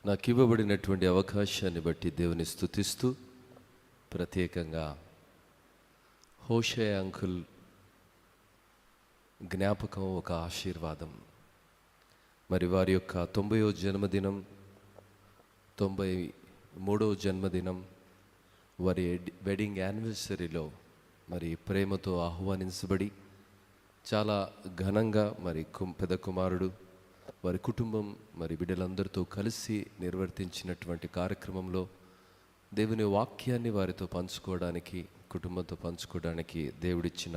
నాకు ఇవ్వబడినటువంటి అవకాశాన్ని బట్టి దేవుని స్తుతిస్తూ, ప్రత్యేకంగా హోషేయ అంకుల్ జ్ఞాపకం ఒక ఆశీర్వాదం. మరి వారి యొక్క 90వ జన్మదినం, 93వ జన్మదినం, వారి వెడ్డింగ్ యానివర్సరీలో మరి ప్రేమతో ఆహ్వానించబడి చాలా ఘనంగా మరి పెద్ద కుమారుడు వారి కుటుంబం మరి బిడ్డలందరితో కలిసి నిర్వర్తించినటువంటి కార్యక్రమంలో దేవుని వాక్యాన్ని వారితో పంచుకోవడానికి, కుటుంబంతో పంచుకోవడానికి దేవుడిచ్చిన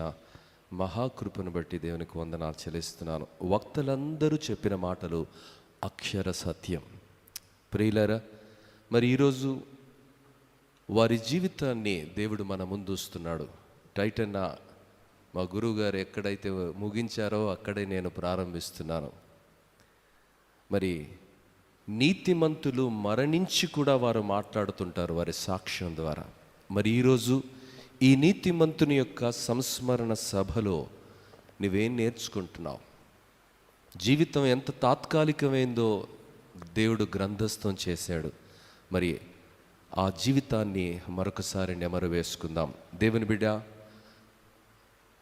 మహాకృపను బట్టి దేవునికి వందనాలు చెల్లిస్తున్నాను. వక్తలందరూ చెప్పిన మాటలు అక్షర సత్యం. ప్రియులారా, మరి ఈరోజు వారి జీవితాన్ని దేవుడు మన ముందు వస్తున్నాడు. టైటన్న మా గురువు గారు ఎక్కడైతే ముగించారో అక్కడే నేను ప్రారంభిస్తున్నాను. మరి నీతిమంతులు మరణించి కూడా వారు మాట్లాడుతుంటారు వారి సాక్ష్యం ద్వారా. మరి ఈరోజు ఈ నీతిమంతుని యొక్క సంస్మరణ సభలో నువ్వేం నేర్చుకుంటున్నావు? జీవితం ఎంత తాత్కాలికమైందో దేవుడు గ్రంథస్థం చేశాడు. మరి ఆ జీవితాన్ని మరొకసారి నెమరు వేసుకుందాం. దేవుని బిడ్డ,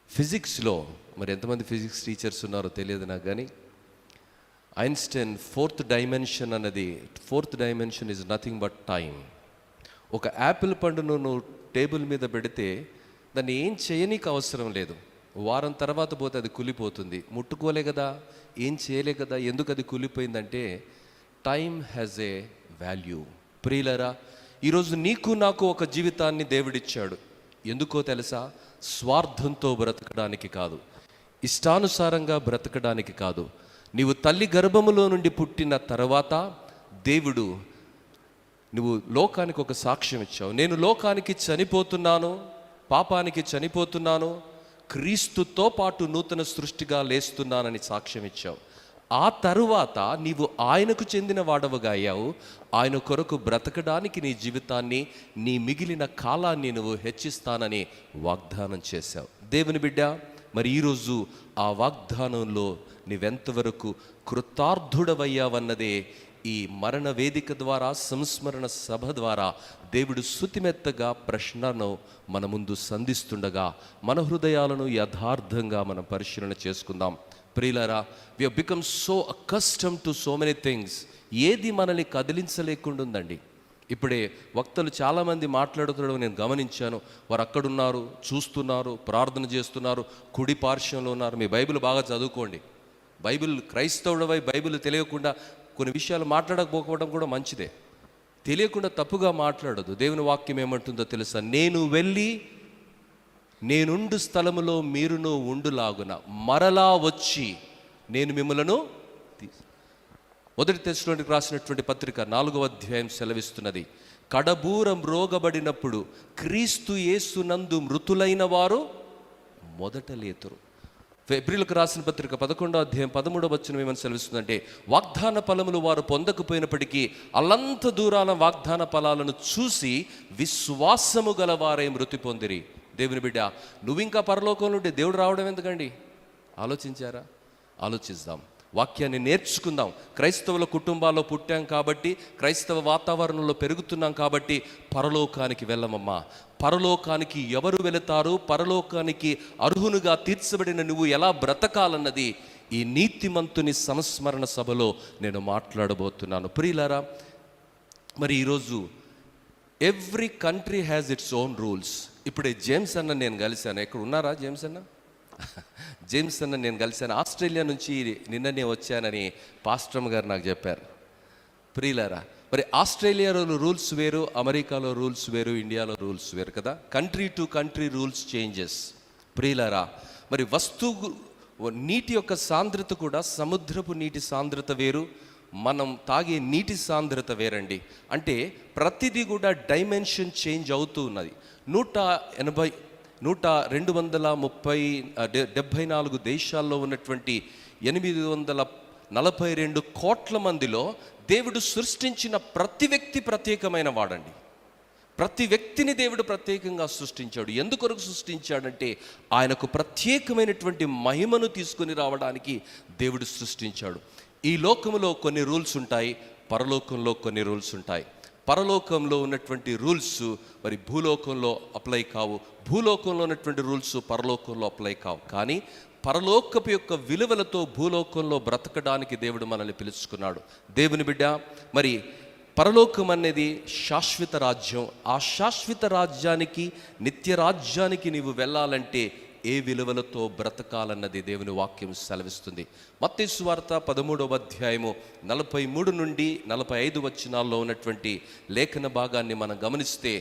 ఫిజిక్స్లో మరి ఎంతమంది ఫిజిక్స్ టీచర్స్ ఉన్నారో తెలియదు నాకు, కానీ Einstein fourth dimension is nothing but time. ఒక యాపిల్ పండును నువ్వు టేబుల్ మీద పెడితే దాన్ని ఏం చేయనీకి అవసరం లేదు. వారం తర్వాత పోతే అది కులిపోతుంది. ముట్టుకోలే కదా, ఏం చేయలే కదా. ఎందుకు అది కులిపోయిందంటే టైం హ్యాజ్ ఏ వాల్యూ. ప్రియులరా, ఈరోజు నీకు నాకు ఒక జీవితాన్ని దేవుడిచ్చాడు. ఎందుకో తెలుసా? స్వార్థంతో బ్రతకడానికి కాదు, ఇష్టానుసారంగా బ్రతకడానికి కాదు. నీవు తల్లి గర్భములో నుండి పుట్టిన తర్వాత దేవుడు నువ్వు లోకానికి ఒక సాక్ష్యం ఇచ్చావు. నేను లోకానికి చనిపోతున్నాను, పాపానికి చనిపోతున్నాను, క్రీస్తుతో పాటు నూతన సృష్టిగా లేస్తున్నానని సాక్ష్యం ఇచ్చావు. ఆ తరువాత నీవు ఆయనకు చెందిన వాడవగా అయ్యావు. ఆయన కొరకు బ్రతకడానికి నీ జీవితాన్ని, నీ మిగిలిన కాలాన్ని నువ్వు హెచ్చిస్తానని వాగ్దానం చేశావు. దేవుని బిడ్డ, మరి ఈరోజు ఆ వాగ్దానంలో నీవెంతవరకు కృతార్థుడవయ్యావన్నదే ఈ మరణ వేదిక ద్వారా, సంస్మరణ సభ ద్వారా దేవుడు శుతిమెత్తగా ప్రశ్నను మన ముందు సంధిస్తుండగా మన హృదయాలను యథార్థంగా మనం పరిశీలన చేసుకుందాం. ప్రియులారా, we have become so accustomed to so many things. ఏది మనల్ని కదిలించలేకుండా ఉందండి. ఇప్పుడే వక్తలు చాలామంది మాట్లాడుతుండడం నేను గమనించాను. వారు అక్కడున్నారు, చూస్తున్నారు, ప్రార్థన చేస్తున్నారు, కుడి పార్శ్వంలో ఉన్నారు. మీ బైబిల్ బాగా చదువుకోండి. బైబిల్ క్రైస్తవుడవై బైబిల్ తెలియకుండా కొన్ని విషయాలు మాట్లాడకపోవడం కూడా మంచిదే. తెలియకుండా తప్పుగా మాట్లాడదు. దేవుని వాక్యం ఏమంటుందో తెలుసా? నేను వెళ్ళి నేనుండు స్థలములో మీరును ఉండులాగున మరలా వచ్చి నేను మిమ్మలను మొదటి తెస్సలోనికీయులకు రాసినటువంటి పత్రిక 4వ అధ్యాయం సెలవిస్తున్నది, కడబూరం రోగబడినప్పుడు క్రీస్తు యేసునందు మృతులైన వారు మొదట లేతురు. ఫిబ్రీయులకు రాసిన పత్రిక 11వ అధ్యాయం 13వ వచనం ఏమని సెలవిస్తుందంటే, వాగ్దాన ఫలములు వారు పొందకపోయినప్పటికీ అల్లంత దూరాల వాగ్దాన ఫలాలను చూసి విశ్వాసము గలవారై మృతి పొందిరి. దేవుని బిడ్డ, నువ్వు ఇంకా పరలోకంలో ఉంటే దేవుడు రావడం ఎందుకండి? ఆలోచించారా? ఆలోచిద్దాం, వాక్యాన్ని నేర్చుకుందాం. క్రైస్తవుల కుటుంబాల్లో పుట్టాం కాబట్టి, క్రైస్తవ వాతావరణంలో పెరుగుతున్నాం కాబట్టి పరలోకానికి వెళ్ళమమ్మా. పరలోకానికి ఎవరు వెళతారు? పరలోకానికి అర్హునుగా తీర్చబడిన నువ్వు ఎలా బ్రతకాలన్నది ఈ నీతిమంతుని సంస్మరణ సభలో నేను మాట్లాడబోతున్నాను. ప్రియులారా, మరి ఈరోజు every country has its own rules. ఇప్పుడే జేమ్స్ అన్న నేను కలిశాను. ఎక్కడ ఉన్నారా జేమ్స్ అన్న? జేమ్స్ అన్న నేను కలిశాను. ఆస్ట్రేలియా నుంచి నిన్ననే వచ్చానని పాస్టర్ గారు నాకు చెప్పారు. ప్రియులారా, మరి ఆస్ట్రేలియాలో రూల్స్ వేరు, అమెరికాలో రూల్స్ వేరు, ఇండియాలో రూల్స్ వేరు కదా. Country to country rules changes. ప్రియులారా, మరి నీటి యొక్క సాంద్రత కూడా సముద్రపు నీటి సాంద్రత వేరు, మనం తాగే నీటి సాంద్రత వేరండి. అంటే ప్రతిదీ కూడా డైమెన్షన్ చేంజ్ అవుతూ ఉన్నది. 274 దేశాల్లో ఉన్నటువంటి 842 కోట్ల మందిలో దేవుడు సృష్టించిన ప్రతి వ్యక్తి ప్రత్యేకమైన వాడండి. ప్రతి వ్యక్తిని దేవుడు ప్రత్యేకంగా సృష్టించాడు. ఎందుకొరకు సృష్టించాడంటే ఆయనకు ప్రత్యేకమైనటువంటి మహిమను తీసుకుని రావడానికి దేవుడు సృష్టించాడు. ఈ లోకములో కొన్ని రూల్స్ ఉంటాయి, పరలోకంలో కొన్ని రూల్స్ ఉంటాయి. పరలోకంలో ఉన్నటువంటి రూల్స్ మరి భూలోకంలో అప్లై కావు, భూలోకంలో ఉన్నటువంటి రూల్స్ పరలోకంలో అప్లై కావు. కానీ పరలోకపు యొక్క విలువలతో భూలోకంలో బ్రతకడానికి దేవుడు మనల్ని పిలుచుకున్నాడు. దేవుని బిడ్డ, మరి పరలోకం అనేది శాశ్వత రాజ్యం. ఆ శాశ్వత రాజ్యానికి, నిత్య రాజ్యానికి నీవు వెళ్ళాలంటే ఏ విలువలతో బ్రతకాలన్నది దేవుని వాక్యం సెలవిస్తుంది. మత్తయి సువార్త 13వ అధ్యాయము 43 నుండి 45 వచనాల్లో ఉన్నటువంటి లేఖన భాగాన్ని మనం గమనిస్తే,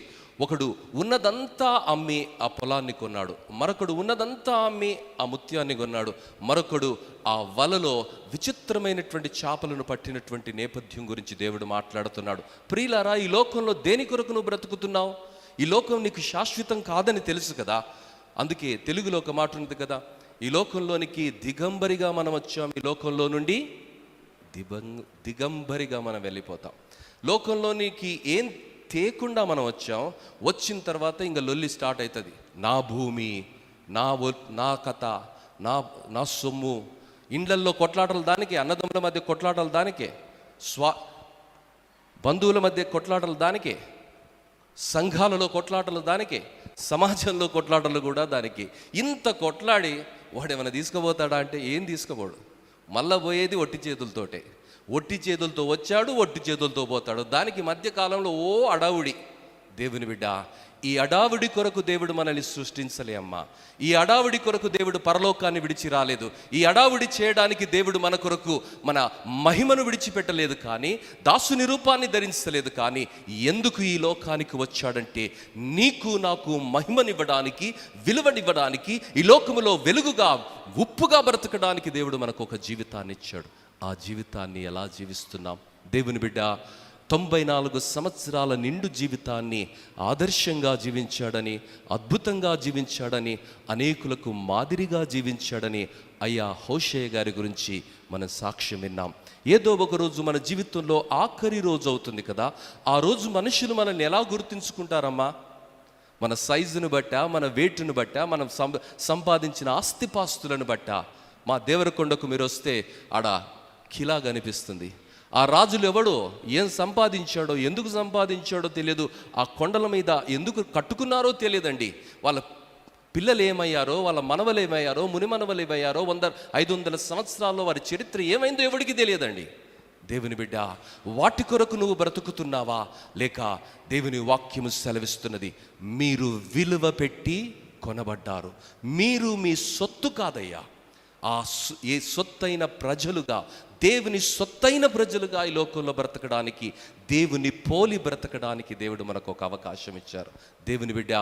ఒకడు ఉన్నదంతా అమ్మి ఆ పొలాన్ని కొన్నాడు, మరొకడు ఉన్నదంతా అమ్మి ఆ ముత్యాన్ని కొన్నాడు, మరొకడు ఆ వలలో విచిత్రమైనటువంటి చేపలను పట్టినటువంటి నేపథ్యం గురించి దేవుడు మాట్లాడుతున్నాడు. ప్రియులారా, ఈ లోకంలో దేని కొరకు నువ్వు బ్రతుకుతున్నావు? ఈ లోకం నీకు శాశ్వతం కాదని తెలుసు కదా. అందుకే తెలుగులో ఒక మాట ఉంది కదా, ఈ లోకంలోనికి దిగంబరిగా మనం వచ్చాం, ఈ లోకంలో నుండి దిగంబరిగా మనం వెళ్ళిపోతాం. లోకంలోనికి ఏం తేకుండా మనం వచ్చాం, వచ్చిన తర్వాత ఇంకా లొల్లి స్టార్ట్ అవుతుంది. నా భూమి, నా కథ, నా సొమ్ము. ఇండ్లల్లో కొట్లాటలు దానికే, అన్నదమ్ముల మధ్య కొట్లాటలు దానికే, బంధువుల మధ్య కొట్లాటలు దానికే, సంఘాలలో కొట్లాటలు దానికే, సమాజంలో కొట్లాటలు కూడా దానికి. ఇంత కొట్లాడి వాడు ఏమైనా తీసుకుపోతాడా అంటే ఏం తీసుకుపోడు. మళ్ళా పోయేది ఒట్టి చేతులతోటే. ఒట్టి చేతులతో వచ్చాడు, ఒట్టి చేతులతో పోతాడు. దానికి మధ్యకాలంలో అడావుడి. దేవుని బిడ్డ, ఈ అడావుడి కొరకు దేవుడు మనల్ని సృష్టించలే అమ్మా. ఈ అడావుడి కొరకు దేవుడు పరలోకాన్ని విడిచి రాలేదు. ఈ అడావుడి చేయడానికి దేవుడు మన కొరకు మన మహిమను విడిచిపెట్టలేదు, కానీ దాసుని రూపాన్ని ధరించలేదు. కానీ ఎందుకు ఈ లోకానికి వచ్చాడంటే, నీకు నాకు మహిమనివ్వడానికి, విలువనివ్వడానికి, ఈ లోకములో వెలుగుగా, ఉప్పుగా బ్రతకడానికి దేవుడు మనకు ఒక జీవితాన్ని ఇచ్చాడు. ఆ జీవితాన్ని ఎలా జీవిస్తున్నాం? దేవుని బిడ్డ, 94 సంవత్సరాల నిండు జీవితాన్ని ఆదర్శంగా జీవించాడని, అద్భుతంగా జీవించాడని, అనేకులకు మాదిరిగా జీవించాడని అయ్యా హోషేయ గారి గురించి మనం సాక్ష్యం విన్నాం. ఏదో ఒక రోజు మన జీవితంలో ఆఖరి రోజు అవుతుంది కదా. ఆ రోజు మనుషులు మనల్ని ఎలా గుర్తించుకుంటారమ్మా? మన సైజును బట్టా, మన వెయిట్ను బట్టా, మనం సంపాదించిన ఆస్తిపాస్తులను బట్టా. మా దేవరకొండకు మీరు వస్తే ఆడ కిలా కనిపిస్తుంది. ఆ రాజులు ఎవడో, ఏం సంపాదించాడో, ఎందుకు సంపాదించాడో తెలియదు, ఆ కొండల మీద ఎందుకు కట్టుకున్నారో తెలియదండి. వాళ్ళ పిల్లలు ఏమయ్యారో, వాళ్ళ మనవలు ఏమయ్యారో, ముని మనవలు ఏమయ్యారో, 500 సంవత్సరాల్లో వారి చరిత్ర ఏమైందో ఎవడికి తెలియదండి. దేవుని బిడ్డ, వాటి కొరకు నువ్వు బ్రతుకుతున్నావా? లేక దేవుని వాక్యము సెలవిస్తున్నది, మీరు విలువ పెట్టి కొనబడ్డారు, మీరు మీ సొత్తు కాదయ్యా. ఏ సొత్తైన ప్రజలుగా, దేవుని సొత్తైన ప్రజలుగా ఈ లోకంలో బ్రతకడానికి, దేవుని పోలి బ్రతకడానికి దేవుడు మనకు ఒక అవకాశం ఇచ్చారు. దేవుని బిడ్డ,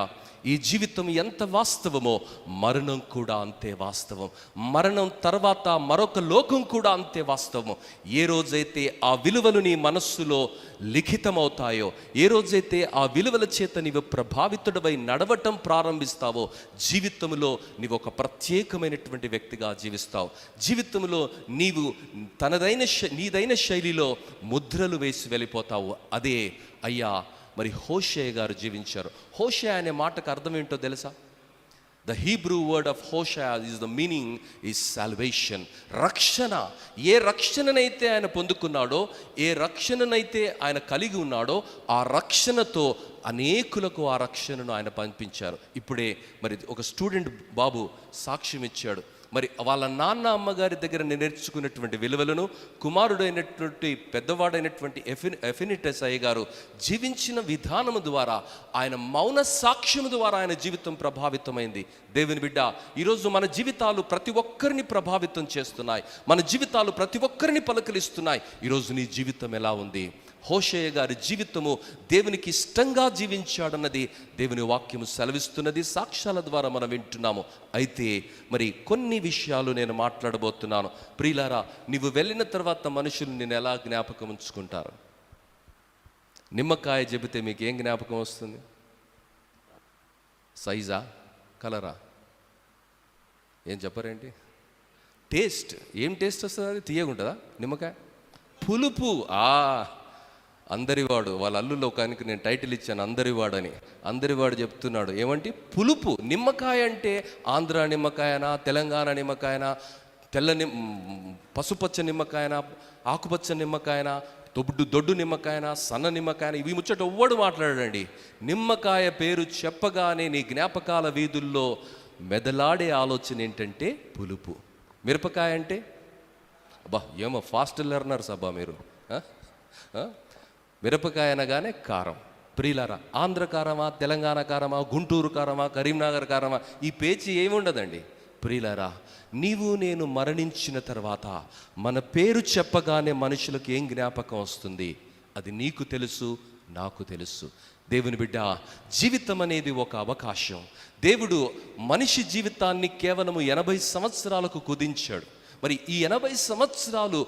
ఈ జీవితం ఎంత వాస్తవమో మరణం కూడా అంతే వాస్తవం. మరణం తర్వాత మరొక లోకం కూడా అంతే వాస్తవము. ఏ రోజైతే ఆ విలువలు నీ మనస్సులో లిఖితమవుతాయో, ఏ రోజైతే ఆ విలువల చేత నీవు ప్రభావితుడవై నడవటం ప్రారంభిస్తావో, జీవితంలో నీవు ఒక ప్రత్యేకమైనటువంటి వ్యక్తిగా జీవిస్తావు. జీవితంలో నీవు నీదైన శైలిలో ముద్రలు వేసి వెళ్ళిపోతావు. అదే అయ్యా మరి హోషేయ గారు జీవించారు. హోషేయ అనే మాటకు అర్థం ఏంటో తెలుసా? The Hebrew word of Hosea is the meaning is salvation. రక్షణ. ఏ రక్షణనైతే ఆయన పొందుకున్నాడో, ఏ రక్షణనైతే ఆయన కలిగి ఉన్నాడో, ఆ రక్షణతో అనేకులకు ఆ రక్షణను ఆయన పంపించారు. ఇప్పుడే మరి ఒక స్టూడెంట్ బాబు సాక్ష్యం ఇచ్చాడు. మరి వాళ్ళ నాన్న అమ్మగారి దగ్గర నేర్చుకున్నటువంటి విలువలను కుమారుడైనటువంటి పెద్దవాడైనటువంటి ఎఫినిటస్ అయ్య గారు జీవించిన విధానము ద్వారా, ఆయన మౌన సాక్ష్యము ద్వారా ఆయన జీవితం ప్రభావితమైంది. దేవుని బిడ్డ, ఈరోజు మన జీవితాలు ప్రతి ఒక్కరిని ప్రభావితం చేస్తున్నాయి. మన జీవితాలు ప్రతి ఒక్కరిని పలకలిస్తున్నాయి. ఈరోజు నీ జీవితం ఎలా ఉంది? హోషేయ గారి జీవితము దేవునికి ఇష్టంగా జీవించాడన్నది దేవుని వాక్యము సెలవిస్తున్నది. సాక్ష్యాల ద్వారా మనం వింటున్నాము. అయితే మరి కొన్ని విషయాలు నేను మాట్లాడబోతున్నాను. ప్రియులారా, నీవు వెళ్ళిన తర్వాత మనుషులు నేను ఎలా జ్ఞాపకం ఉంచుకుంటారు? నిమ్మకాయ చెబితే మీకు ఏం జ్ఞాపకం వస్తుంది? సైజా, కలరా? ఏం చెప్పరేంటి? టేస్ట్. ఏం టేస్ట్ వస్తుంది? అది తీయగుంటుందా నిమ్మకాయ? పులుపు. అందరివాడు. వాళ్ళ అల్లులో కానికి నేను టైటిల్ ఇచ్చాను అందరివాడని. అందరివాడు చెప్తున్నాడు ఏమంటే పులుపు. నిమ్మకాయ అంటే ఆంధ్ర నిమ్మకాయనా, తెలంగాణ నిమ్మకాయనా, పసుపచ్చ నిమ్మకాయనా, ఆకుపచ్చ నిమ్మకాయనా, దొడ్డు నిమ్మకాయన, సన్న నిమ్మకాయన, ఇవి ముచ్చట ఎవ్వడు మాట్లాడండి. నిమ్మకాయ పేరు చెప్పగానే నీ జ్ఞాపకాల వీధుల్లో మెదలాడే ఆలోచన ఏంటంటే పులుపు. మిరపకాయ అంటే అబ్బా ఏమో ఫాస్ట్ లెర్నర్స్ అబ్బా మీరు. మిరపకాయ అనగానే కారం. ప్రియులారా, ఆంధ్ర కారమా, తెలంగాణ కారమా, గుంటూరు కారమా, కరీంనగర్ కారమా, ఈ పేచి ఏముండదండి. ప్రియులారా, నీవు నేను మరణించిన తర్వాత మన పేరు చెప్పగానే మనుషులకు ఏం జ్ఞాపకం వస్తుంది? అది నీకు తెలుసు, నాకు తెలుసు. దేవుని బిడ్డ, జీవితం అనేది ఒక అవకాశం. దేవుడు మనిషి జీవితాన్ని కేవలము 80 సంవత్సరాలకు కుదించాడు. మరి ఈ 80 సంవత్సరాలు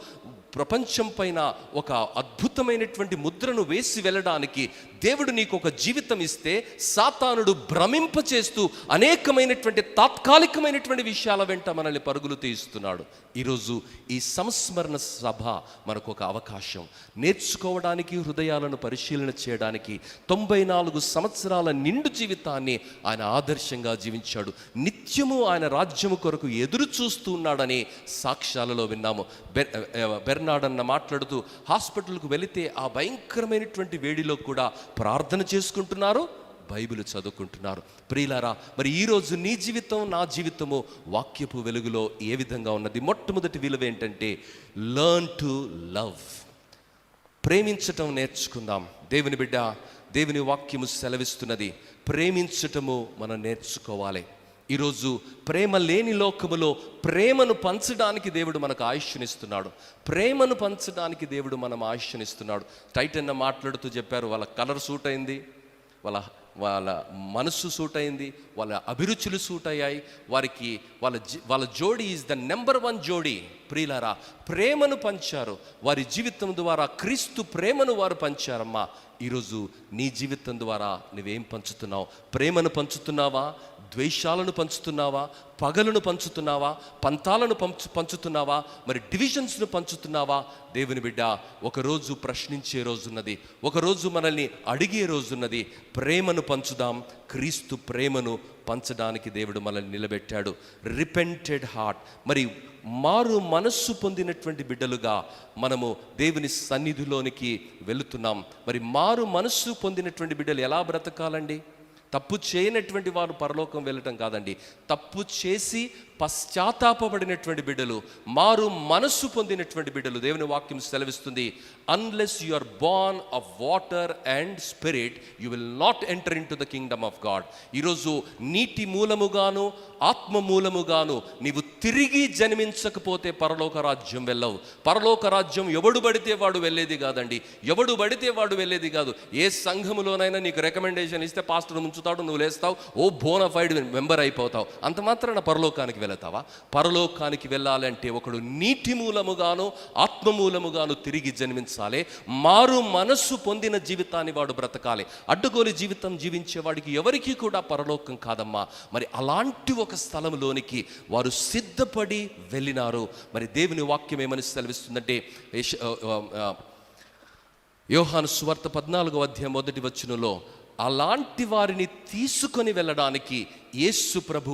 ప్రపంచం పైన ఒక అద్భుతమైనటువంటి ముద్రను వేసి వెళ్ళడానికి దేవుడు నీకు ఒక జీవితం ఇస్తే, సాతానుడు భ్రమింపచేస్తూ అనేకమైనటువంటి తాత్కాలికమైనటువంటి విషయాల వెంట మనల్ని పరుగులు తీస్తున్నాడు. ఈరోజు ఈ సంస్మరణ సభ మనకు ఒక అవకాశం. నేర్చుకోవడానికి, హృదయాలను పరిశీలన చేయడానికి. 94 సంవత్సరాల నిండు జీవితాన్ని ఆయన ఆదర్శంగా జీవించాడు. నిత్యము ఆయన రాజ్యము కొరకు ఎదురు చూస్తూ ఉన్నాడని సాక్ష్యాలలో విన్నాము. బెర్నార్డ్ అన్న మాట్లాడుతూ హాస్పిటల్కు వెళితే ఆ భయంకరమైనటువంటి వేడిలో కూడా ప్రార్థన చేసుకుంటున్నారు, బైబిల్ చదువుకుంటున్నారు. ప్రియులారా, మరి ఈరోజు నీ జీవితం, నా జీవితము వాక్యపు వెలుగులో ఏ విధంగా ఉన్నది? మొట్టమొదటి విలువ ఏంటంటే లర్న్ టు లవ్. ప్రేమించటం నేర్చుకుందాం. దేవుని బిడ్డ, దేవుని వాక్యము సెలవిస్తున్నది, ప్రేమించటము మనం నేర్చుకోవాలి. ఈరోజు ప్రేమ లేని లోకములో ప్రేమను పంచడానికి దేవుడు మనకు ఆయుష్నిస్తున్నాడు. ప్రేమను పంచడానికి దేవుడు మనం ఆయుష్నిస్తున్నాడు. టైటన్ మాట్లాడుతూ చెప్పారు, వాళ్ళ కలర్ సూట్ అయింది, వాళ్ళ మనస్సు సూట్ అయింది, వాళ్ళ అభిరుచులు సూట్ అయ్యాయి, వారికి వాళ్ళ జోడీ ఈజ్ ద నెంబర్ 1 జోడీ. ప్రియులారా, ప్రేమను పంచారు. వారి జీవితం ద్వారా క్రీస్తు ప్రేమను వారు పంచారమ్మా. ఈరోజు నీ జీవితం ద్వారా నువ్వేం పంచుతున్నావు? ప్రేమను పంచుతున్నావా? ద్వేషాలను పంచుతున్నావా? పగలను పంచుతున్నావా? పంతాలను పంచుతున్నావా? మరి డివిజన్స్ను పంచుతున్నావా? దేవుని బిడ్డ, ఒకరోజు ప్రశ్నించే రోజున్నది, ఒకరోజు మనల్ని అడిగే రోజున్నది. ప్రేమను పంచుదాం. క్రీస్తు ప్రేమను పంచడానికి దేవుడు మనల్ని నిలబెట్టాడు. రిపెంటెడ్ హార్ట్, మరి మారు మనస్సు పొందినటువంటి బిడ్డలుగా మనము దేవుని సన్నిధిలోనికి వెళుతున్నాం. మరి మారు మనస్సు పొందినటువంటి బిడ్డలు ఎలా బ్రతకాలండి? తప్పు చేయనటువంటి వారు పరలోకం వెళ్ళటం కాదండి, తప్పు చేసి పశ్చాత్తాపపడినటువంటి బిడ్డలు, మారు మనస్సు పొందినటువంటి బిడ్డలు. దేవుని వాక్యం సెలవిస్తుంది, unless you are born of water and spirit you will not enter into the kingdom of God. ఈరోజు నీటి మూలముగాను ఆత్మ మూలముగాను నీవు తిరిగి జన్మించకపోతే పరలోక రాజ్యం వెళ్ళవు. పరలోక రాజ్యం ఎవడు పడితే వాడు వెళ్ళేది కాదండి, ఎవడు పడితే వాడు వెళ్ళేది కాదు. ఏ సంఘములోనైనా నీకు రికమెండేషన్ ఇస్తే పాస్టర్ ఉంచుతాడు, నువ్వు లేస్తావు, ఓ బోనఫైడ్ మెంబర్ అయిపోతావు, అంత మాత్రాన పరలోకానికి వెళతావా? పరలోకానికి వెళ్ళాలంటే ఒకడు నీటి మూలముగాను ఆత్మ మూలముగాను తిరిగి జన్మించాలి. మారు మనస్సు పొందిన జీవితాన్ని వాడు బ్రతకాలి. అడ్డగోలు జీవితం జీవించేవాడికి ఎవరికి కూడా పరలోకం కాదమ్మా. మరి అలాంటి ఒక స్థలంలోనికి వారు సిద్ధపడి వెళ్ళినారు. మరి దేవుని వాక్యం ఏమని సెలవిస్తుందంటే, యోహాను సువార్త 14వ అధ్యాయం 1వ వచనంలో, అలాంటి వారిని తీసుకొని వెళ్ళడానికి యేసు ప్రభు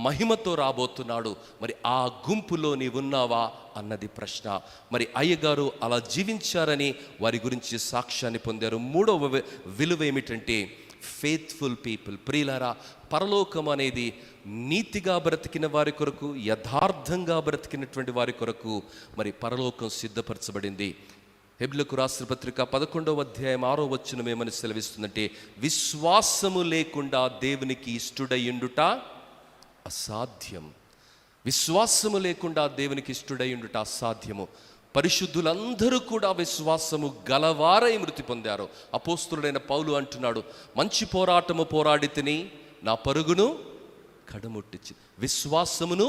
మహిమతో రాబోతున్నాడు. మరి ఆ గుంపులో నీవున్నావా అన్నది ప్రశ్న. మరి అయ్యగారు అలా జీవించారని వారి గురించి సాక్ష్యాన్ని పొందారు. 3వ విలువ ఏమిటంటే ఫెయిత్ఫుల్ పీపుల్. ప్రియులారా, పరలోకం అనేది నీతిగా బ్రతికిన వారి కొరకు, యథార్థంగా బ్రతికినటువంటి వారి కొరకు మరి పరలోకం సిద్ధపరచబడింది. హెబ్రీయులకు రాసిన పత్రిక 11వ అధ్యాయం 6వ వచనం ఏమని సెలవిస్తుందంటే, విశ్వాసము లేకుండా దేవునికి ఇష్టుడయ్యుండుట అసాధ్యం. విశ్వాసము లేకుండా దేవునికి ఇష్టుడయ్యుండుట అసాధ్యము. పరిశుద్ధులందరూ కూడా విశ్వాసము గలవారై మృతి పొందారు. అపోస్తులుడైన పౌలు అంటున్నాడు, మంచి పోరాటము పోరాడితిని, నా పరుగును కడముట్టించి విశ్వాసమును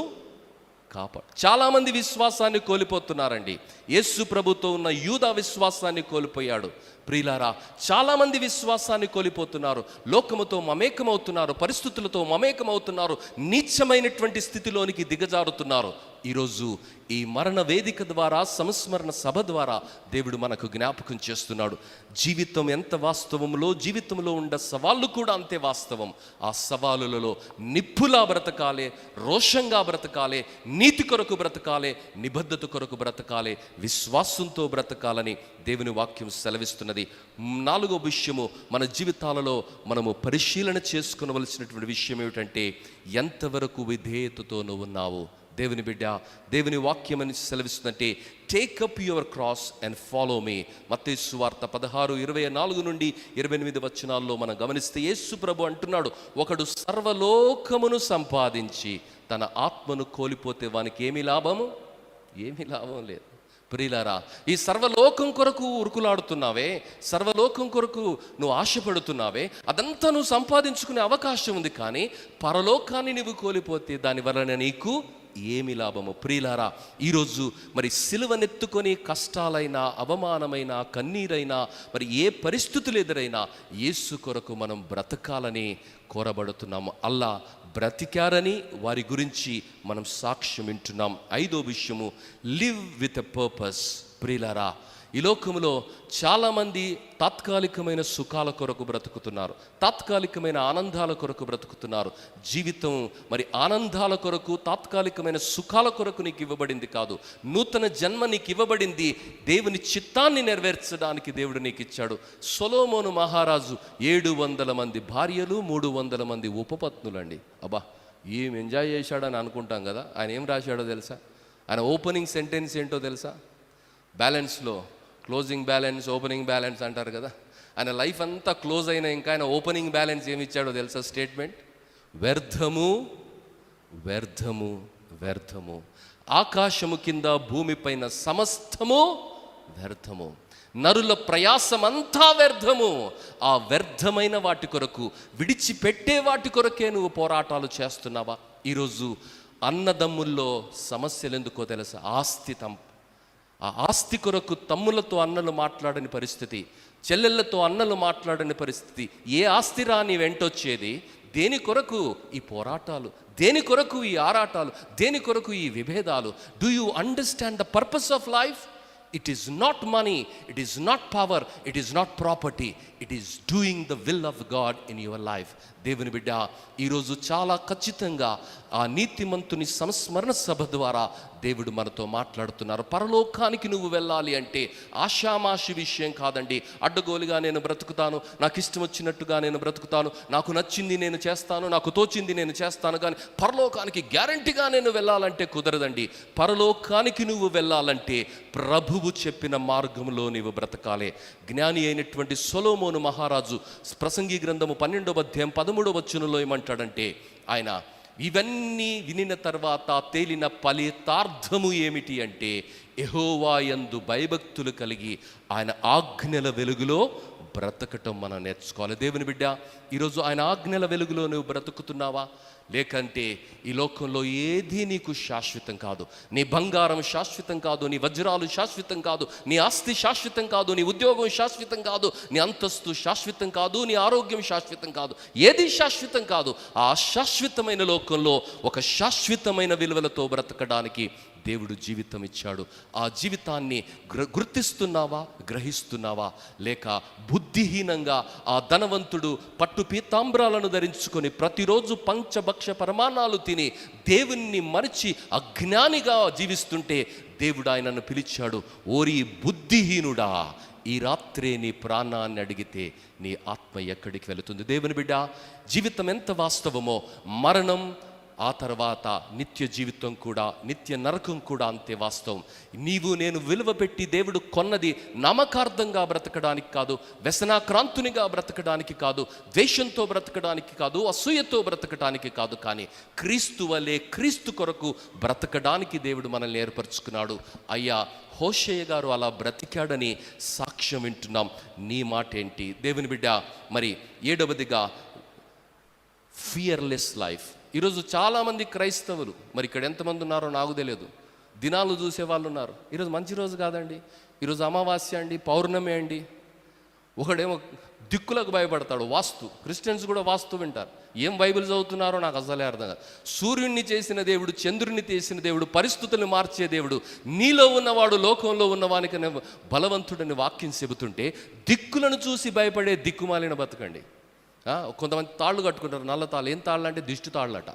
కాపాడు. చాలామంది విశ్వాసాన్ని కోల్పోతున్నారండి. యేసు ప్రభుతో ఉన్న యూదా విశ్వాసాన్ని కోల్పోయాడు. ప్రియులారా, చాలామంది విశ్వాసాన్ని కోల్పోతున్నారు. లోకముతో మమేకమవుతున్నారు, పరిస్థితులతో మమేకమవుతున్నారు, నీచమైనటువంటి స్థితిలోనికి దిగజారుతున్నారు. ఈరోజు ఈ మరణ వేదిక ద్వారా, సంస్మరణ సభ ద్వారా దేవుడు మనకు జ్ఞాపకం చేస్తున్నాడు. జీవితం ఎంత వాస్తవంలో, జీవితంలో ఉండే సవాళ్ళు కూడా అంతే వాస్తవం. ఆ సవాలులలో నిప్పులా బ్రతకాలే, రోషంగా బ్రతకాలే, నీతి కొరకు బ్రతకాలే, నిబద్ధత కొరకు బ్రతకాలే, విశ్వాసంతో బ్రతకాలని దేవుని వాక్యం సెలవిస్తున్నది. 4వ విషయము, మన జీవితాలలో మనము పరిశీలన చేసుకునవలసినటువంటి విషయం ఏమిటంటే, ఎంతవరకు విధేయతతో నువ్వు ఉన్నావు. దేవుని బిడ్డ, దేవుని వాక్యం అని సెలవిస్తుందంటే, take up your cross and follow me. మత్తయి సువార్త 16:24 నుండి 28 వచనాల్లో మనం గమనిస్తే యేసు ప్రభు అంటున్నాడు, ఒకడు సర్వలోకమును సంపాదించి తన ఆత్మను కోల్పోతే వానికి ఏమి లాభము? ఏమీ లాభం లేదు. ప్రియులారా, ఈ సర్వలోకం కొరకు ఉరుకులాడుతున్నావే, సర్వలోకం కొరకు నువ్వు ఆశపడుతున్నావే, అదంతా నువ్వు సంపాదించుకునే అవకాశం ఉంది. కానీ పరలోకాన్ని నువ్వు కోల్పోతే దాని వలన నీకు ఏమి లాభము? ప్రియులారా, ఈరోజు మరి సిలువనెత్తుకొని కష్టాలైనా, అవమానమైన, కన్నీరైనా, మరి ఏ పరిస్థితులు ఎదురైనా యేసు కొరకు మనం బ్రతకాలని కోరబడుతున్నాము. అల్లా బ్రతికారని వారి గురించి మనం సాక్ష్యం వింటున్నాం. 5వ విషయము, లివ్ విత్ ఎ పర్పస్. ప్రియులారా, ఈ లోకంలో చాలామంది తాత్కాలికమైన సుఖాల కొరకు బ్రతుకుతున్నారు, తాత్కాలికమైన ఆనందాల కొరకు బ్రతుకుతున్నారు. జీవితం మరి ఆనందాల కొరకు, తాత్కాలికమైన సుఖాల కొరకు నీకు ఇవ్వబడింది కాదు. నూతన జన్మ నీకు ఇవ్వబడింది దేవుని చిత్తాన్ని నెరవేర్చడానికి దేవుడు నీకు ఇచ్చాడు. సొలొమోను మహారాజు 700 మంది భార్యలు, 300 మంది ఉపపత్నులండి. అబ్బా, ఏం ఎంజాయ్ చేశాడని అనుకుంటాం కదా. ఆయన ఏం రాశాడో తెలుసా? ఆయన ఓపెనింగ్ సెంటెన్స్ ఏంటో తెలుసా? బ్యాలెన్స్లో క్లోజింగ్ బ్యాలెన్స్, ఓపెనింగ్ బ్యాలెన్స్ అంటారు కదా. ఆయన లైఫ్ అంతా క్లోజ్ అయినా ఇంకా ఆయన ఓపెనింగ్ బ్యాలెన్స్ ఏమి ఇచ్చాడో తెలుసా? స్టేట్మెంట్, వ్యర్థము వ్యర్థము వ్యర్థము, ఆకాశము కింద భూమిపైన సమస్తము వ్యర్థము, నరుల ప్రయాసమంతా వ్యర్థము. ఆ వ్యర్థమైన వాటి కొరకు, విడిచిపెట్టే వాటి కొరకే నువ్వు పోరాటాలు చేస్తున్నావా? ఈరోజు అన్నదమ్ముల్లో సమస్యలు ఎందుకో తెలుసా? ఆ ఆస్తి కొరకు తమ్ములతో అన్నలు మాట్లాడని పరిస్థితి, చెల్లెళ్ళతో అన్నలు మాట్లాడని పరిస్థితి. ఏ ఆస్తి రా నీ వెంటొచ్చేది? దేని కొరకు ఈ పోరాటాలు? దేని కొరకు ఈ ఆరాటాలు? దేని కొరకు ఈ విభేదాలు? Do you understand the purpose of life? It is not money, it is not power, it is not property, it is doing the will of God in your life. దేవుని బిడ్డ, ఈరోజు చాలా ఖచ్చితంగా ఆ నీతిమంతుని సంస్మరణ సభ ద్వారా దేవుడు మనతో మాట్లాడుతున్నారు. పరలోకానికి నువ్వు వెళ్ళాలి అంటే ఆషామాషి విషయం కాదండి. అడ్డగోలుగా నేను బ్రతుకుతాను, నాకు ఇష్టం వచ్చినట్టుగా నేను బ్రతుకుతాను, నాకు నచ్చింది నేను చేస్తాను, నాకు తోచింది నేను చేస్తాను, కానీ పరలోకానికి గ్యారంటీగా నేను వెళ్ళాలంటే కుదరదండి. పరలోకానికి నువ్వు వెళ్ళాలంటే ప్రభువు చెప్పిన మార్గంలో నీవు బ్రతకాలే. జ్ఞాని అయినటువంటి సొలొమోను మహారాజు ప్రసంగి గ్రంథము 12వ అధ్యాయం 13వ వచనంలో ఏమంటాడంటే, ఆయన ఇవన్నీ వినిన తర్వాత తేలిన ఫలితార్థము ఏమిటి అంటే, యెహోవా యందు భయభక్తులు కలిగి ఆయన ఆజ్ఞల వెలుగులో బ్రతకటం మనం నేర్చుకోవాలి. దేవుని బిడ్డ, ఈరోజు ఆయన ఆజ్ఞల వెలుగులో నువ్వు బ్రతుకుతున్నావా? లేకంటే ఈ లోకంలో ఏది నీకు శాశ్వతం కాదు. నీ బంగారం శాశ్వతం కాదు, నీ వజ్రాలు శాశ్వతం కాదు, నీ ఆస్తి శాశ్వతం కాదు, నీ ఉద్యోగం శాశ్వతం కాదు, నీ అంతస్తు శాశ్వతం కాదు, నీ ఆరోగ్యం శాశ్వతం కాదు, ఏది శాశ్వతం కాదు. ఆ శాశ్వతమైన లోకంలో ఒక శాశ్వతమైన విలువలతో బ్రతకడానికి దేవుడు జీవితం ఇచ్చాడు. ఆ జీవితాన్ని గుర్తిస్తున్నావా, గ్రహిస్తున్నావా? లేక బుద్ధిహీనంగా ఆ ధనవంతుడు పట్టు పీతాంబరాలను ధరించుకొని ప్రతిరోజు పంచభక్ష పరమాణాలు తిని దేవుణ్ణి మరిచి అజ్ఞానిగా జీవిస్తుంటే దేవుడు ఆయనను పిలిచాడు, ఓరి బుద్ధిహీనుడా, ఈ రాత్రే నీ ప్రాణాన్ని అడిగితే నీ ఆత్మ ఎక్కడికి వెళుతుంది? దేవుని బిడ్డ, జీవితం ఎంత వాస్తవమో మరణం, ఆ తర్వాత నిత్య జీవితం కూడా, నిత్య నరకం కూడా అంతే వాస్తవం. నీవు నేను విలువ పెట్టి దేవుడు కొన్నది నామకార్థంగా బ్రతకడానికి కాదు, వ్యసనాక్రాంతునిగా బ్రతకడానికి కాదు, ద్వేషంతో బ్రతకడానికి కాదు, అసూయతో బ్రతకడానికి కాదు, కానీ క్రీస్తు వలె క్రీస్తు కొరకు బ్రతకడానికి దేవుడు మనల్ని ఏర్పరచుకున్నాడు. అయ్యా, హోషేయ గారు అలా బ్రతికాడని సాక్ష్యం వింటున్నాం. నీ మాట ఏంటి? దేవుని బిడ్డ, మరి 7వదిగా ఫియర్లెస్ లైఫ్. ఈరోజు చాలామంది క్రైస్తవులు, మరి ఇక్కడ ఎంతమంది ఉన్నారో నాకు తెలియదు, దినాలు చూసే వాళ్ళు ఉన్నారు. ఈరోజు మంచి రోజు కాదండి, ఈరోజు అమావాస్య అండి, పౌర్ణమి అండి, ఒకడేమో దిక్కులకు భయపడతాడు, వాస్తు. క్రిస్టియన్స్ కూడా వాస్తు వింటారు. ఏం బైబిల్ చదువుతున్నారో నాకు అసలే అర్థం కాదు. సూర్యుడిని చేసిన దేవుడు, చంద్రుడిని చేసిన దేవుడు, పరిస్థితులను మార్చే దేవుడు, నీలో ఉన్నవాడు లోకంలో ఉన్నవానికనే బలవంతుడని వాక్యం చెబుతుంటే దిక్కులను చూసి భయపడే దిక్కుమాలిన బతకండి. కొంతమంది తాళ్ళు కట్టుకుంటారు, నల్ల తాళ్ళు. ఏం తాళ్ళు అంటే దిష్టి తాళ్ళట.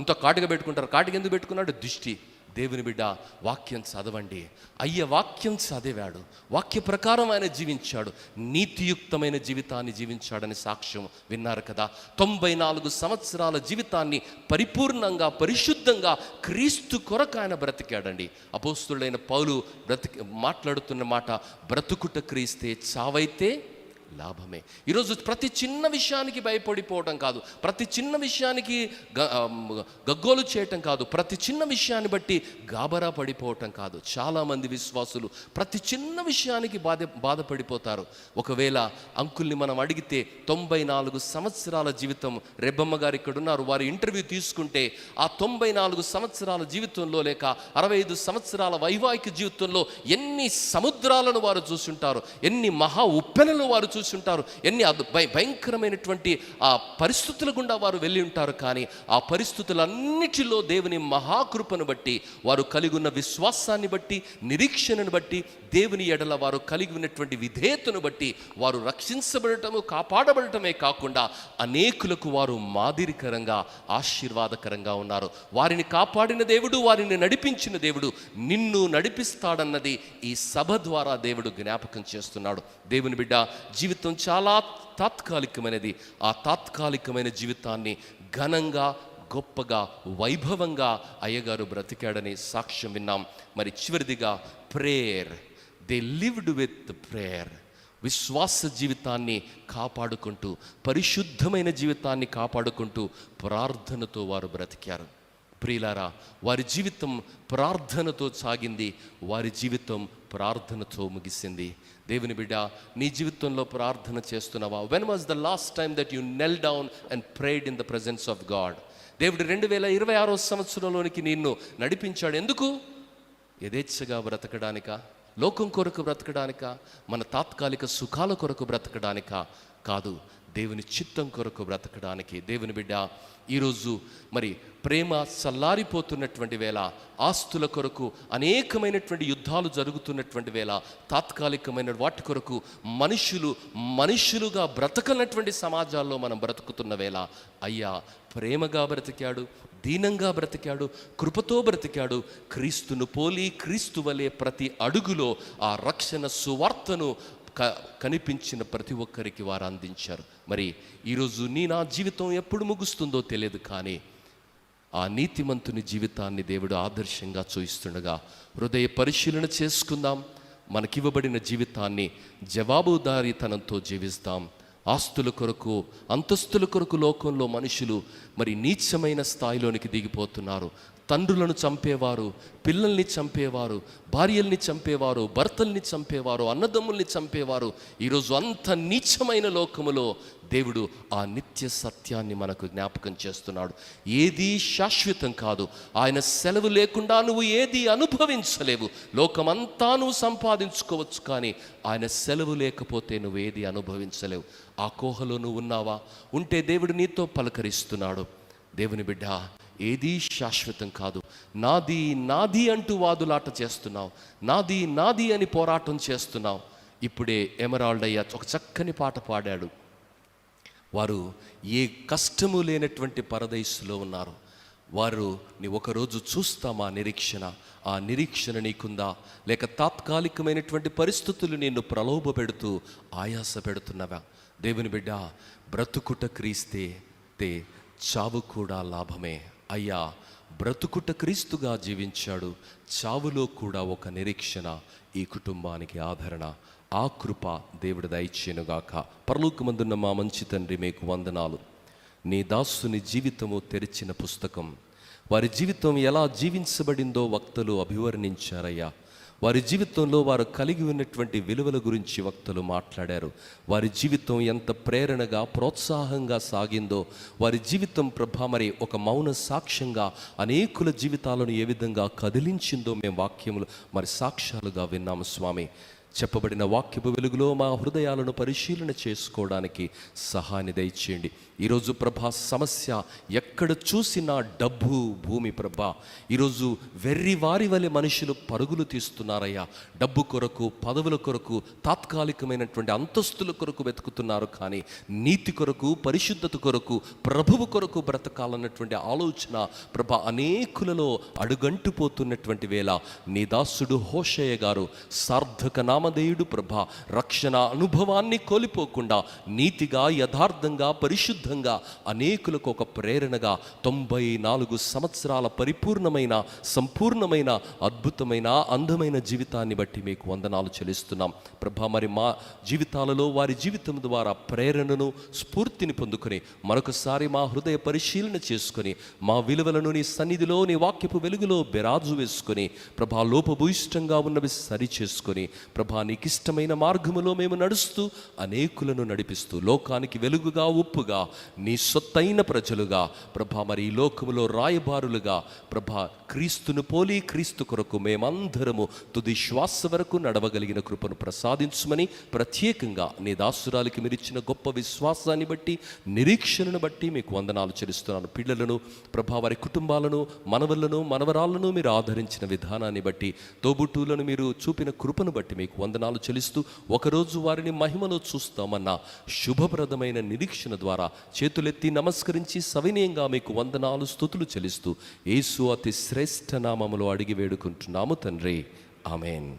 ఇంత కాటుగా పెట్టుకుంటారు. కాటుగా ఎందుకు పెట్టుకున్నాడు? దిష్టి. దేవుని బిడ్డ, వాక్యం చదవండి. అయ్య వాక్యం చదివాడు, వాక్య ప్రకారం ఆయన జీవించాడు, నీతియుక్తమైన జీవితాన్ని జీవించాడని సాక్ష్యం విన్నారు కదా. 94 సంవత్సరాల జీవితాన్ని పరిపూర్ణంగా, పరిశుద్ధంగా క్రీస్తు కొరకు ఆయన బ్రతికాడండి. అపోస్తుడైన పౌలు మాట్లాడుతున్న మాట, బ్రతుకుట క్రీస్తే, చావైతే లాభమే. ఈరోజు ప్రతి చిన్న విషయానికి భయపడిపోవటం కాదు, ప్రతి చిన్న విషయానికి గగ్గోలు చేయటం కాదు, ప్రతి చిన్న విషయాన్ని బట్టి గాబరా పడిపోవటం కాదు. చాలామంది విశ్వాసులు ప్రతి చిన్న విషయానికి బాధపడిపోతారు. ఒకవేళ అంకుల్ని మనం అడిగితే 94 సంవత్సరాల జీవితం, రెబ్బమ్మ గారు ఇక్కడ ఉన్నారు, వారి ఇంటర్వ్యూ తీసుకుంటే ఆ 94 సంవత్సరాల జీవితంలో లేక 65 సంవత్సరాల వైవాహిక జీవితంలో ఎన్ని సముద్రాలను వారు చూసుంటారు, ఎన్ని మహా ఉప్పెనలు వారు చూసుంటారు, ఎన్ని భయంకరమైనటువంటి ఆ పరిస్థితుల గుండా వారు వెళ్ళి ఉంటారు. కానీ ఆ పరిస్థితులన్నిటిలో దేవుని మహాకృపను బట్టి, వారు కలిగి ఉన్న విశ్వాసాన్ని బట్టి, నిరీక్షణను బట్టి, దేవుని ఎడల వారు కలిగి ఉన్నటువంటి విధేయతను బట్టి వారు రక్షించబడటము, కాపాడబడటమే కాకుండా అనేకులకు వారు మాదిరికరంగా, ఆశీర్వాదకరంగా ఉన్నారు. వారిని కాపాడిన దేవుడు, వారిని నడిపించిన దేవుడు నిన్ను నడిపిస్తాడన్నది ఈ సభ ద్వారా దేవుడు జ్ఞాపకం చేస్తున్నాడు. దేవుని బిడ్డ, జీవితం చాలా తాత్కాలికమైనది. ఆ తాత్కాలికమైన జీవితాన్ని ఘనంగా, గొప్పగా, వైభవంగా అయ్యగారు బ్రతికాడని సాక్ష్యం విన్నాం. మరి చివరిదిగా prayer. They lived with prayer. విశ్వాస జీవితాన్ని కాపాడుకుంటూ, పరిశుద్ధమైన జీవితాన్ని కాపాడుకుంటూ ప్రార్థనతో వారు బ్రతికారు. ప్రియులారా, వారి జీవితం ప్రార్థనతో సాగింది, వారి జీవితం ప్రార్థనతో ముగిసింది. దేవుని బిడ్డ, నీ జీవితంలో ప్రార్థన చేస్తున్నావా? When was the last time that you knelt down and prayed in the presence of God? దేవుడు 2026వ సంవత్సరంలోనికి నిన్ను నడిపించాడు. ఎందుకు? యథేచ్ఛగా బ్రతకడానికా? లోకం కొరకు బ్రతకడానికా? మన తాత్కాలిక సుఖాల కొరకు బ్రతకడానికా? కాదు, దేవుని చిత్తం కొరకు బ్రతకడానికి. దేవుని బిడ్డ, ఈరోజు మరి ప్రేమ చల్లారిపోతున్నటువంటి వేళ, ఆస్తుల కొరకు అనేకమైనటువంటి యుద్ధాలు జరుగుతున్నటువంటి వేళ, తాత్కాలికమైన వాటి కొరకు మనుషులుగా బ్రతకనటువంటి సమాజాల్లో మనం బ్రతుకుతున్న వేళ, అయ్యా ప్రేమగా బ్రతికాడు, దీనంగా బ్రతికాడు, కృపతో బ్రతికాడు, క్రీస్తును పోలి, క్రీస్తు వలె ప్రతి అడుగులో ఆ రక్షణ సువార్తను కనిపించిన ప్రతి ఒక్కరికి వారు అందించారు. మరి ఈరోజు నా జీవితం ఎప్పుడు ముగుస్తుందో తెలియదు, కానీ ఆ నీతిమంతుని జీవితాన్ని దేవుడు ఆదర్శంగా చూయిస్తుండగా హృదయ పరిశీలన చేసుకుందాం. మనకివ్వబడిన జీవితాన్ని జవాబుదారీతనంతో జీవిస్తాం. ఆస్తుల కొరకు, అంతస్తుల కొరకు లోకంలో మనుషులు మరి నీచమైన స్థాయిలోనికి దిగిపోతున్నారు. తండ్రులను చంపేవారు, పిల్లల్ని చంపేవారు, భార్యల్ని చంపేవారు, భర్తల్ని చంపేవారు, అన్నదమ్ముల్ని చంపేవారు. ఈరోజు అంత నీచమైన లోకములో దేవుడు ఆ నిత్య సత్యాన్ని మనకు జ్ఞాపకం చేస్తున్నాడు. ఏదీ శాశ్వతం కాదు. ఆయన సెలవు లేకుండా నువ్వు ఏది అనుభవించలేవు. లోకమంతా నువ్వు సంపాదించుకోవచ్చు, కానీ ఆయన సెలవు లేకపోతే నువ్వు ఏది అనుభవించలేవు. ఆ కోహలో నువ్వు ఉన్నావా? ఉంటే దేవుడు నీతో పలకరిస్తున్నాడు. దేవుని బిడ్డ, ఏదీ శాశ్వతం కాదు. నాది నాది అంటూ వాదులాట చేస్తున్నావు, నాది నాది అని పోరాటం చేస్తున్నావు. ఇప్పుడే ఎమరాల్డ్ అయ్య ఒక చక్కని పాట పాడాడు. వారు ఏ కష్టము లేనటువంటి పరదైసులో ఉన్నారు. వారు నీ ఒకరోజు చూస్తామా నిరీక్షణ? ఆ నిరీక్షణ నీకుందా? లేక తాత్కాలికమైనటువంటి పరిస్థితులు నిన్ను ప్రలోభ పెడుతూ ఆయాస పెడుతున్నవా? దేవుని బిడ్డ, బ్రతుకుట క్రీస్తే, చావు కూడా లాభమే. అయ్యా, బ్రతుకుట క్రీస్తుగా జీవించాడు, చావులో కూడా ఒక నిరీక్షణ, ఈ కుటుంబానికి ఆదరణ. ఆ కృప దేవుడి దయచేయునుగాక. పరలోకమందున్న మా మంచి తండ్రి, మీకు వందనాలు. నీ దాసుని జీవితము తెరిచిన పుస్తకం. వారి జీవితం ఎలా జీవించబడిందో వక్తలు అభివర్ణించారయ్యా. వారి జీవితంలో వారు కలిగి ఉన్నటువంటి విలువల గురించి వక్తలు మాట్లాడారు. వారి జీవితం ఎంత ప్రేరణగా, ప్రోత్సాహంగా సాగిందో, వారి జీవితం మరి ఒక మౌన సాక్ష్యంగా అనేకుల జీవితాలను ఏ విధంగా కదిలించిందో మేము వాక్యములు మరి సాక్ష్యాలుగా విన్నాము స్వామి. చెప్పబడిన వాక్యపు వెలుగులో మా హృదయాలను పరిశీలన చేసుకోవడానికి సహాయాన్ని దయచేయండి. ఈరోజు ప్రభా సమస్య ఎక్కడ చూసినా డబ్బు, భూమి ప్రభా. ఈరోజు వెర్రి వారి వలె మనుషులు పరుగులు తీస్తున్నారయ్యా. డబ్బు కొరకు, పదవుల కొరకు, తాత్కాలికమైనటువంటి అంతస్తుల కొరకు వెతుకుతున్నారు. కానీ నీతి కొరకు, పరిశుద్ధత కొరకు, ప్రభువు కొరకు బ్రతకాలన్నటువంటి ఆలోచన ప్రభా అనేకులలో అడుగంటుపోతున్నటువంటి వేళ నీ దాసుడు హోషేయ గారు సార్థక నామధేయుడు ప్రభా రక్షణ అనుభవాన్ని కోల్పోకుండా నీతిగా, యథార్థంగా, పరిశుద్ధంగా అనేకులకు ఒక ప్రేరణగా 94 సంవత్సరాల పరిపూర్ణమైన, సంపూర్ణమైన, అద్భుతమైన, అందమైన జీవితాన్ని బట్టి మీకు వందనాలు చెల్లిస్తున్నాం ప్రభా. మరి మా జీవితాలలో వారి జీవితం ద్వారా ప్రేరణను, స్ఫూర్తిని పొందుకొని మరొకసారి మా హృదయ పరిశీలన చేసుకొని మా విలువలను నీ సన్నిధిలో, నీ వాక్యపు వెలుగులో బెరాజు వేసుకొని ప్రభా లోపభూయిష్టంగా ఉన్నవి సరి చేసుకొని ప్రభా నీకు ఇష్టమైన మార్గములో మేము నడుస్తూ అనేకులను నడిపిస్తూ లోకానికి వెలుగుగా, ఉప్పుగా, నీ సొత్తైన ప్రజలుగా ప్రభా మరి ఈ లోకములో రాయబారులుగా ప్రభా క్రీస్తును పోలి క్రీస్తు కొరకు మేమందరము తుది శ్వాస వరకు నడవగలిగిన కృపను ప్రసాదించుమని ప్రత్యేకంగా నీ దాసురాలికి మీరిచ్చిన గొప్ప విశ్వాసాన్ని బట్టి, నిరీక్షణను బట్టి మీకు వందనాలు చెల్లిస్తున్నాను. పిల్లలను ప్రభా వారి కుటుంబాలను, మనవలను, మనవరాలను మీరు ఆదరించిన విధానాన్ని బట్టి, తోబుట్టువులను మీరు చూపిన కృపను బట్టి మీకు వందనాలు చెల్లిస్తూ ఒకరోజు వారిని మహిమలో చూస్తామన్న శుభప్రదమైన నిరీక్షణ ద్వారా చేతులెత్తి నమస్కరించి సవినయంగా మీకు వందనాలు, స్తుతులు చెల్లిస్తూ యేసు అతి శ్రేష్ఠ నామములో అడిగి వేడుకుంటున్నాము తండ్రి. ఆమేన్.